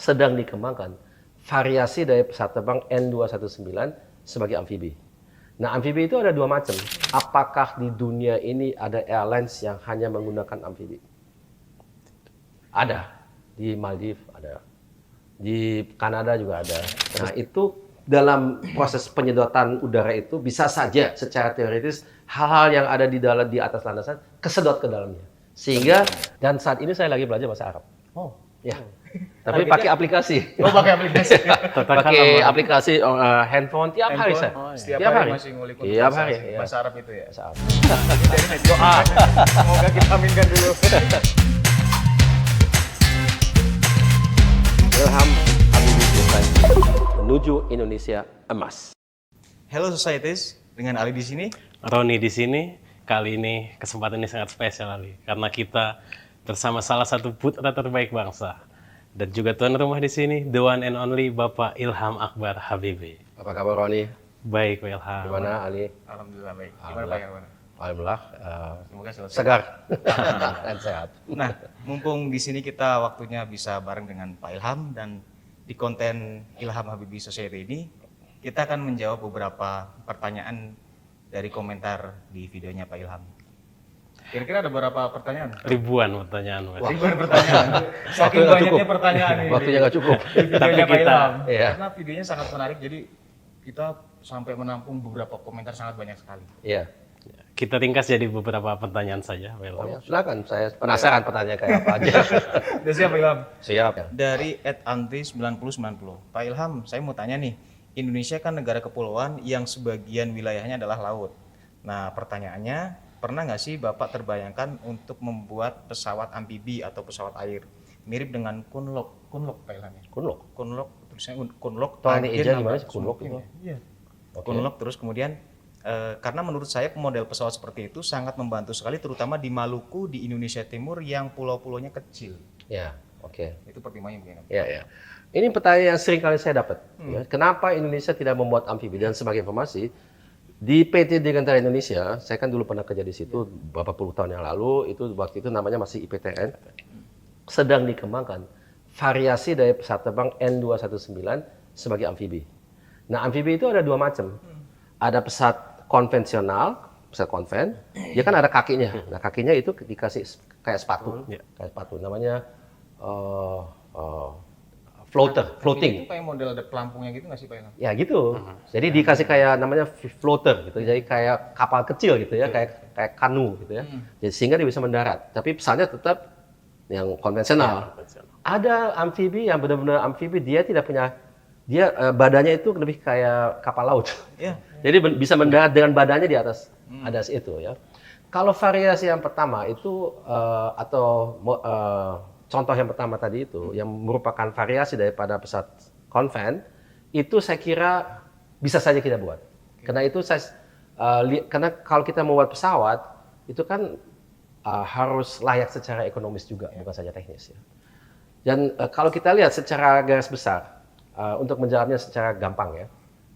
sedang dikembangkan variasi dari pesawat terbang N219 sebagai amfibi. Nah, amfibi itu ada dua macam. Apakah di dunia ini ada airlines yang hanya menggunakan amfibi? Ada. Di Maldives ada. Di Kanada juga ada. Nah, itu dalam proses penyedotan udara itu bisa saja secara teoritis hal-hal yang ada di atas landasan kesedot ke dalamnya. Sehingga, dan saat ini saya lagi belajar bahasa Arab. Oh, Ya. Tapi pakai aplikasi. oh pakai aplikasi. Pakai aplikasi handphone tiap hari saya. Setiap Tiap hari hari. masih ngulik untuk Tiap hari, bahasa, iya. bahasa Arab itu ya. Bahasa Arab. Jadi doa. Semoga kita aminkan dulu. Ilham Habibie Society menuju Indonesia emas. Hello Societies, dengan Ali di sini. Roni di sini. Kali ini kesempatan ini sangat spesial Ali, karena kita bersama salah satu putra terbaik bangsa dan juga tuan rumah di sini, the one and only Bapak Ilham Akbar Habibie. Apa kabar Roni? Baik, Pak Ilham. Gimana Ali? Alhamdulillah baik. Gimana Pak Irwan? Alhamdulillah Semoga selesai. segar dan sehat. Nah, mumpung di sini kita waktunya bisa bareng dengan Pak Ilham dan di konten Ilham Habibie Society ini kita akan menjawab beberapa pertanyaan dari komentar di videonya Pak Ilham. Kira-kira ada berapa pertanyaan? Ribuan pertanyaan, Mas. Ribuan pertanyaan. Saking nggak banyaknya cukup. pertanyaan ini. Waktunya nggak cukup. Di videonya Tapi Pak kita- Ilham. iya. Karena videonya sangat menarik, jadi kita sampai menampung beberapa komentar sangat banyak sekali. Iya. Kita ringkas jadi beberapa pertanyaan saja, Pak Ilham. Oh, ya, silakan. Saya penasaran pertanyaan kayak apa aja. Udah siap Pak Ilham? Siap. Dari @antri9090. Pak Ilham, saya mau tanya nih. Indonesia kan negara kepulauan yang sebagian wilayahnya adalah laut. Nah, pertanyaannya, pernah nggak sih Bapak terbayangkan untuk membuat pesawat amfibi atau pesawat air mirip dengan Kunlok? Kunlok Pak Ilham ya? Kunlok. Kunlok, tulisannya Kunlok. Tony Agen Eja apa? gimana sih Kunlok itu? Iya. Oke. Kunlok terus kemudian karena menurut saya model pesawat seperti itu sangat membantu sekali terutama di Maluku di Indonesia Timur yang pulau-pulaunya kecil. Ya, oke. Itu pertimbangannya begini. Ya, ya. Ini pertanyaan yang sering kali saya dapat. Ya. Kenapa Indonesia tidak membuat amfibi? Dan sebagai informasi, di PT Dirgantara Indonesia, saya kan dulu pernah kerja di situ beberapa puluh tahun yang lalu, itu waktu itu namanya masih IPTN, sedang dikembangkan variasi dari pesawat terbang N219 sebagai amfibi. Nah, amfibi itu ada dua macam. Ada pesawat konvensional, pesawat konven, dia kan ada kakinya. Nah, kakinya itu dikasih kayak sepatu, kayak sepatu. Namanya floating. Itu kayak model ada pelampungnya gitu nggak sih Pak Ilham? Ya gitu. Jadi dikasih kayak namanya floater gitu. Jadi kayak kapal kecil gitu ya, kayak kanu gitu ya. Jadi sehingga dia bisa mendarat. Tapi pesawatnya tetap yang konvensional. Ada amfibi yang benar-benar amfibi, dia tidak punya badannya itu lebih kayak kapal laut. Iya. Jadi bisa mendarat dengan badannya di atas itu ya. Kalau variasi yang pertama itu contoh yang pertama tadi itu yang merupakan variasi daripada pesawat konven itu saya kira bisa saja kita buat. Karena itu karena kalau kita membuat pesawat itu kan harus layak secara ekonomis juga, bukan saja teknis ya. Dan kalau kita lihat secara garis besar untuk menjawabnya secara gampang ya,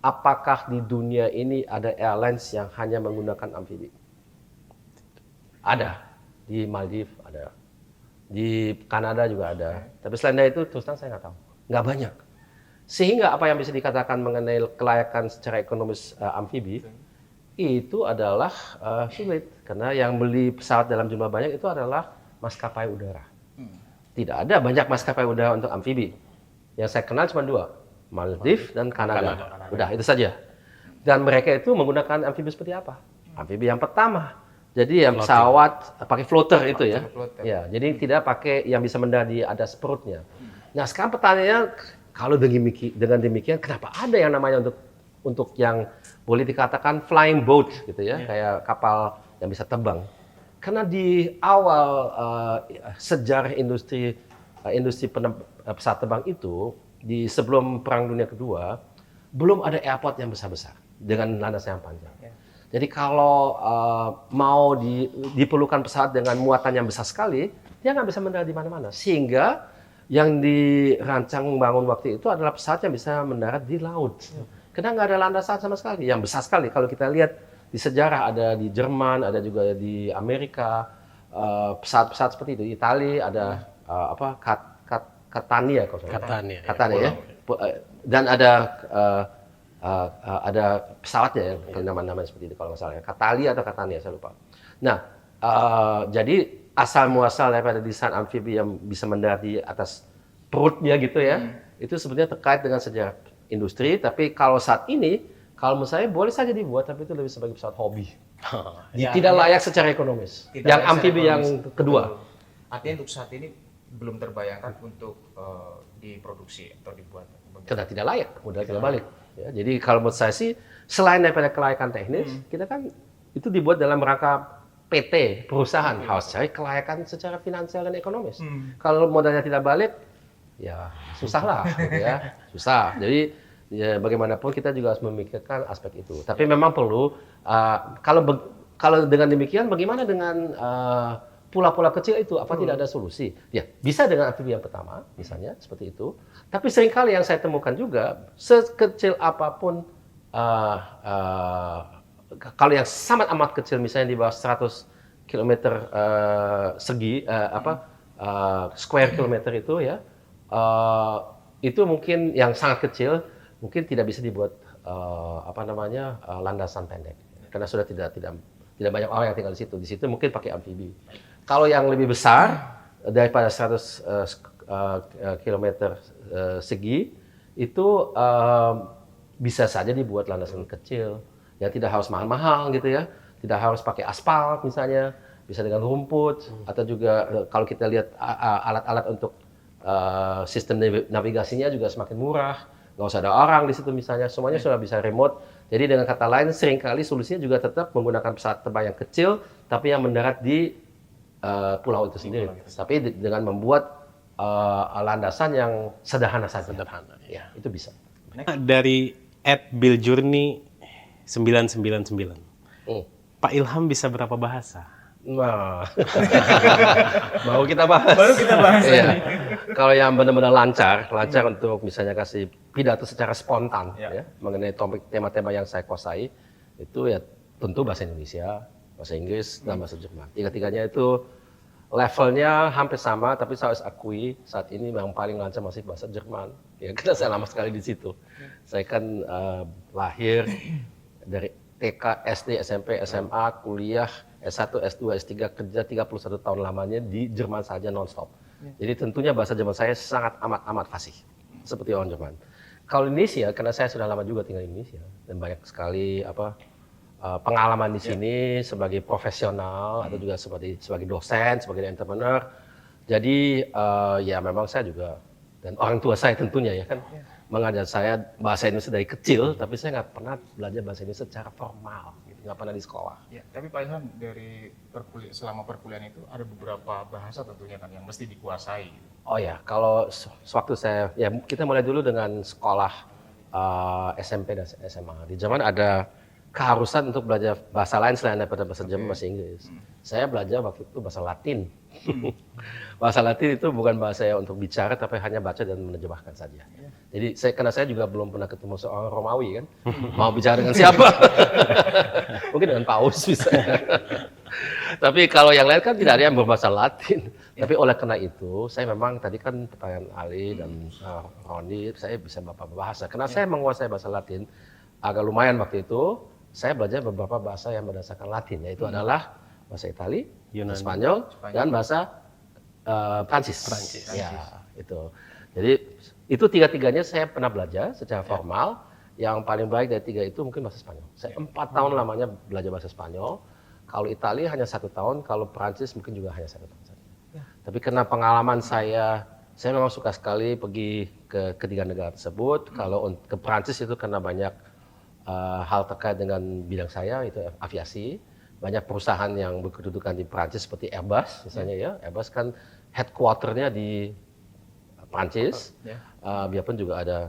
apakah di dunia ini ada airlines yang hanya menggunakan amfibi? Ada. Di Maldives ada. Di Kanada juga ada. Tapi selain dari itu, terus terang saya nggak tahu. Nggak banyak. Sehingga apa yang bisa dikatakan mengenai kelayakan secara ekonomis amfibi, itu adalah sulit. Karena yang beli pesawat dalam jumlah banyak itu adalah maskapai udara. Tidak ada banyak maskapai udara untuk amfibi. Yang saya kenal cuma dua. Maldives dan Kanada. Udah, itu saja. Dan mereka itu menggunakan amfibi seperti apa? Amfibi yang pertama. Jadi yang pesawat pakai floater itu ya. Ya, jadi tidak pakai yang bisa mendarat di atas perutnya. Nah, sekarang pertanyaannya kalau dengan demikian kenapa ada yang namanya untuk yang boleh dikatakan flying boat gitu ya, kayak kapal yang bisa terbang. Karena di awal sejarah industri pesawat terbang itu di sebelum Perang Dunia Kedua belum ada airport yang besar-besar dengan landasan yang panjang. Jadi kalau mau diperlukan pesawat dengan muatan yang besar sekali, dia nggak bisa mendarat di mana-mana. Sehingga yang dirancang membangun waktu itu adalah pesawat yang bisa mendarat di laut. Karena nggak ada landasan sama sekali, yang besar sekali. Kalau kita lihat di sejarah ada di Jerman, ada juga di Amerika, pesawat-pesawat seperti itu. Di Italia ada Catania kalau saya. Catania, ya, Catania ya. Dan ada pesawatnya ya, nama-nama seperti itu kalau nggak salah ya. Catalia atau Catania saya lupa. Nah, jadi asal muasal daripada desain amfibi yang bisa mendarat di atas perutnya gitu ya, itu sebenarnya terkait dengan sejarah industri. Tapi kalau saat ini, kalau menurut saya boleh saja dibuat, tapi itu lebih sebagai pesawat hobi. Ya, Tidak layak secara ekonomis. Tidak Yang layak secara amfibi yang ekonomis. kedua. Artinya untuk saat ini belum terbayangkan untuk diproduksi atau dibuat. Karena tidak layak, modal kita balik. Ya, jadi kalau menurut saya sih, selain daripada kelayakan teknis, kita kan itu dibuat dalam rangka PT, perusahaan, harus cari kelayakan secara finansial dan ekonomis. Kalau modalnya tidak balik, ya susah lah, gitu ya, susah. Jadi ya, bagaimanapun kita juga harus memikirkan aspek itu. Tapi memang perlu, kalau dengan demikian, bagaimana dengan pulau-pulau kecil itu, apa tidak ada solusi? Ya, bisa dengan amfibi yang pertama, misalnya, seperti itu. Tapi seringkali yang saya temukan juga, sekecil apapun, kalau yang sangat amat kecil, misalnya di bawah 100 km segi, square kilometer itu ya, itu mungkin yang sangat kecil, mungkin tidak bisa dibuat landasan pendek. Karena sudah tidak banyak orang yang tinggal di situ. Di situ mungkin pakai amfibi. Kalau yang lebih besar daripada 100 km segi itu bisa saja dibuat landasan kecil. Ya tidak harus mahal-mahal gitu ya. Tidak harus pakai aspal misalnya, bisa dengan rumput atau juga kalau kita lihat alat-alat untuk sistem navigasinya juga semakin murah. Nggak usah ada orang di situ misalnya, semuanya sudah bisa remote. Jadi dengan kata lain, seringkali solusinya juga tetap menggunakan pesawat terbang yang kecil, tapi yang mendarat di pulau itu sendiri. Tapi dengan membuat landasan yang sederhana saja. Sederhana, ya. Itu bisa. Dari @billjourney 999. Pak Ilham bisa berapa bahasa? Nah, baru kita bahas. Iya. Kalau yang benar-benar lancar untuk misalnya kasih pidato secara spontan ya, mengenai topik tema-tema yang saya kuasai, itu ya tentu bahasa Indonesia, bahasa Inggris, dan bahasa Jerman. Tiga-tiganya itu levelnya hampir sama, tapi saya harus akui saat ini yang paling lancar masih bahasa Jerman. Ya, karena saya lama sekali di situ. Saya kan lahir dari TK, SD, SMP, SMA, kuliah, S1, S2, S3, kerja 31 tahun lamanya di Jerman saja non-stop. Jadi tentunya bahasa Jerman saya sangat amat fasih, seperti orang Jerman. Kalau Indonesia, karena saya sudah lama juga tinggal di Indonesia, dan banyak sekali pengalaman di sini sebagai profesional, atau juga sebagai dosen, sebagai entrepreneur. Jadi ya memang saya juga, dan orang tua saya tentunya ya kan, mengajar saya bahasa Indonesia dari kecil, tapi saya nggak pernah belajar bahasa Indonesia secara formal, gitu. Nggak pernah di sekolah. Ya, tapi Pak Ilham dari selama perkuliahan itu ada beberapa bahasa tentunya kan yang mesti dikuasai. Oh ya, kalau sewaktu saya, ya kita mulai dulu dengan sekolah SMP dan SMA. Di Jerman ada keharusan untuk belajar bahasa lain selain daripada bahasa Jerman, bahasa Inggris. Saya belajar waktu itu bahasa Latin. Bahasa Latin itu bukan bahasa yang untuk bicara, tapi hanya baca dan menerjemahkan saja. Jadi karena saya juga belum pernah ketemu seorang Romawi kan, mau bicara dengan siapa? Mungkin dengan Paus misalnya. Tapi kalau yang lain kan tidak ada yang berbahasa Latin. Tapi oleh karena itu, saya memang tadi kan pertanyaan Ali dan Roni, saya bisa beberapa bahasa. Karena saya menguasai bahasa Latin, agak lumayan waktu itu, saya belajar beberapa bahasa yang berdasarkan Latin, yaitu adalah bahasa Itali, Yunani, Spanyol, dan bahasa Prancis. Ya, itu. Jadi itu tiga-tiganya saya pernah belajar secara formal. Yang paling baik dari tiga itu mungkin bahasa Spanyol. Saya 4 tahun lamanya belajar bahasa Spanyol. Kalau Italia hanya 1 tahun, kalau Prancis mungkin juga hanya 1 tahun saja. Tapi karena pengalaman saya memang suka sekali pergi ke ketiga negara tersebut. Kalau ke Prancis itu karena banyak hal terkait dengan bidang saya, itu aviasi. Banyak perusahaan yang berkedudukan di Prancis seperti Airbus misalnya ya. Airbus kan headquarter-nya di Prancis. Biarpun juga ada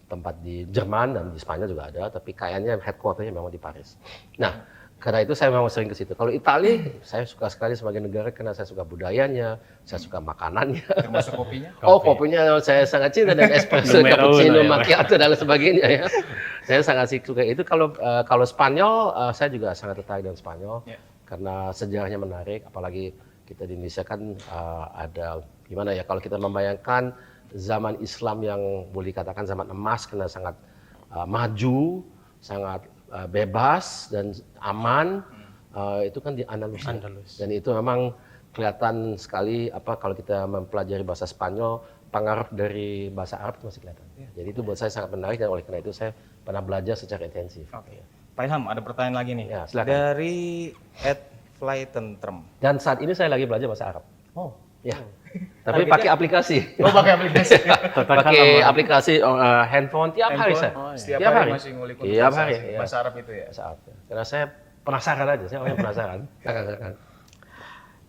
tempat di Jerman dan di Spanyol juga ada, tapi kayaknya headquarter-nya memang di Paris. Nah, karena itu saya memang sering ke situ. Kalau Italia, saya suka sekali sebagai negara karena saya suka budayanya, saya suka makanannya. Termasuk kopinya? Oh, kopinya saya sangat cinta, dan espresso, cappuccino, macchiato dan sebagainya ya. Saya sangat suka itu. Kalau Spanyol, saya juga sangat tertarik dengan Spanyol karena sejarahnya menarik, apalagi kita di Indonesia kan ada gimana ya, kalau kita membayangkan zaman Islam yang boleh dikatakan zaman emas karena sangat maju, sangat bebas dan aman, itu kan di Andalus. Dan itu memang kelihatan sekali kalau kita mempelajari bahasa Spanyol, pengaruh dari bahasa Arab itu masih kelihatan. Jadi itu buat saya sangat menarik dan oleh karena itu saya pernah belajar secara intensif. Oke. Pak Ilham, ada pertanyaan lagi nih. Ya, silakan. Dari Fly Tentrem. Dan saat ini saya lagi belajar bahasa Arab. Ya. Tapi pakai aplikasi. Oh, pakai aplikasi. Pakai aplikasi handphone tiap hari saya. Setiap Tiap hari hari. masih ngulik Tiap hari. bahasa Arab itu ya. Bahasa Arab. Karena saya penasaran aja, saya orang yang penasaran.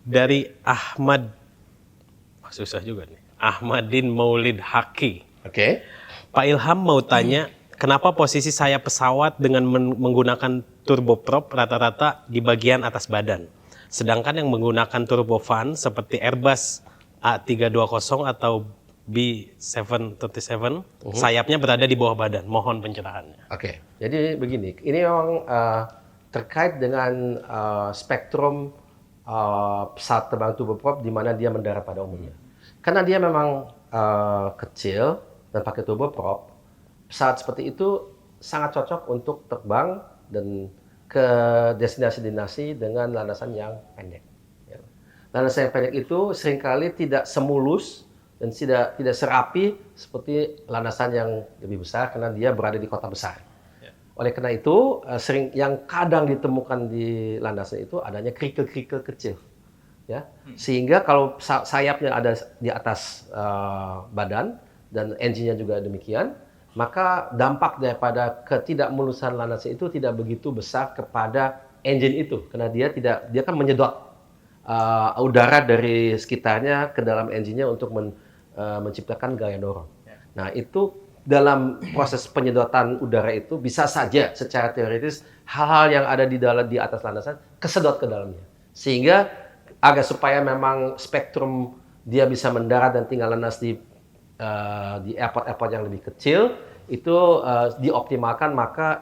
Dari Ahmad, susah juga nih. Ahmadin Maulid Haki. Oke. Pak Ilham mau tanya, kenapa posisi sayap pesawat dengan menggunakan turboprop rata-rata di bagian atas badan? Sedangkan yang menggunakan turbofan seperti Airbus A320 atau B737, sayapnya berada di bawah badan. Mohon pencerahannya. Oke. Jadi begini, ini memang terkait dengan spektrum pesawat terbang turboprop di mana dia mendarat pada umumnya. Karena dia memang kecil dan pakai turboprop, pesawat seperti itu sangat cocok untuk terbang dan ke destinasi-destinasi dengan landasan yang pendek. Landasan yang pendek itu seringkali tidak semulus dan tidak serapi seperti landasan yang lebih besar karena dia berada di kota besar. Oleh karena itu, sering yang kadang ditemukan di landasan itu adanya kerikil-kerikil kecil. Ya, sehingga kalau sayapnya ada di atas badan dan engine-nya juga demikian, maka dampak daripada ketidakmulusan landasan itu tidak begitu besar kepada engine itu, karena dia kan menyedot udara dari sekitarnya ke dalam engine-nya untuk menciptakan gaya dorong. Nah, itu dalam proses penyedotan udara itu bisa saja secara teoritis hal-hal yang ada di atas landasan kesedot ke dalamnya, sehingga agar supaya memang spektrum dia bisa mendarat dan tinggal landas di airport-airport yang lebih kecil itu dioptimalkan, maka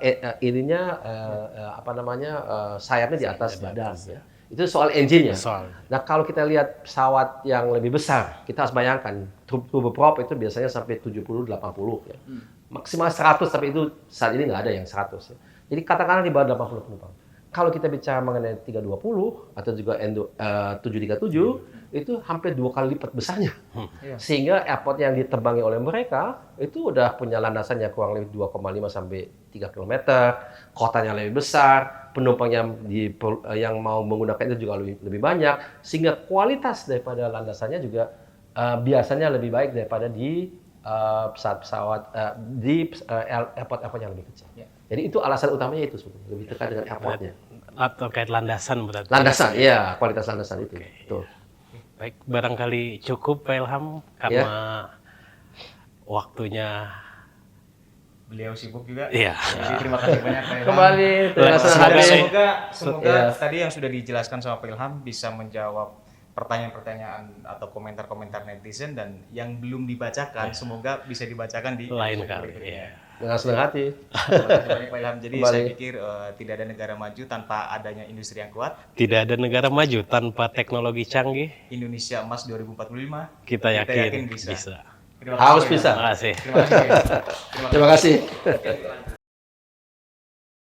sayapnya di atas badan. Ya. Itu soal engine-nya. Nah, kalau kita lihat pesawat yang lebih besar, kita harus bayangkan turboprop itu biasanya sampai 70-80 ya. Maksimal 100, tapi itu saat ini nggak ada yang 100 ya. Jadi katakanlah di bawah 80 penumpang. Kalau kita bicara mengenai 320 atau juga 737 itu hampir 2 kali lipat besarnya. Sehingga airport yang ditebangi oleh mereka itu udah punya landasan yang kurang lebih 2,5 sampai 3 km, kotanya lebih besar, penumpang yang mau menggunakan itu juga lebih banyak, sehingga kualitas daripada landasannya juga biasanya lebih baik daripada di pesawat di airport-airport yang lebih kecil. Jadi itu alasan utamanya itu sebenarnya, lebih terkait dengan airportnya. Atau terkait landasan berarti? Landasan, iya, kualitas landasan itu. Betul. Baik, barangkali cukup Pak Ilham karena waktunya Beliau sibuk juga. Iya. Jadi terima kasih banyak Pak Ilham. Kembali, terima kasih. Semoga tadi yang sudah dijelaskan sama Pak Ilham bisa menjawab pertanyaan-pertanyaan atau komentar-komentar netizen, dan yang belum dibacakan semoga bisa dibacakan di lain kali. Iya. Dengan senang hati. Terima kasih banyak Pak Ilham. Jadi Kembali. saya pikir tidak ada negara maju tanpa adanya industri yang kuat. Tidak ada negara maju tanpa teknologi canggih. Indonesia Emas 2045. Kita yakin bisa. bisa. Terima kasih, Harus Pak Ilham. bisa. Terima kasih. Terima kasih. Terima kasih.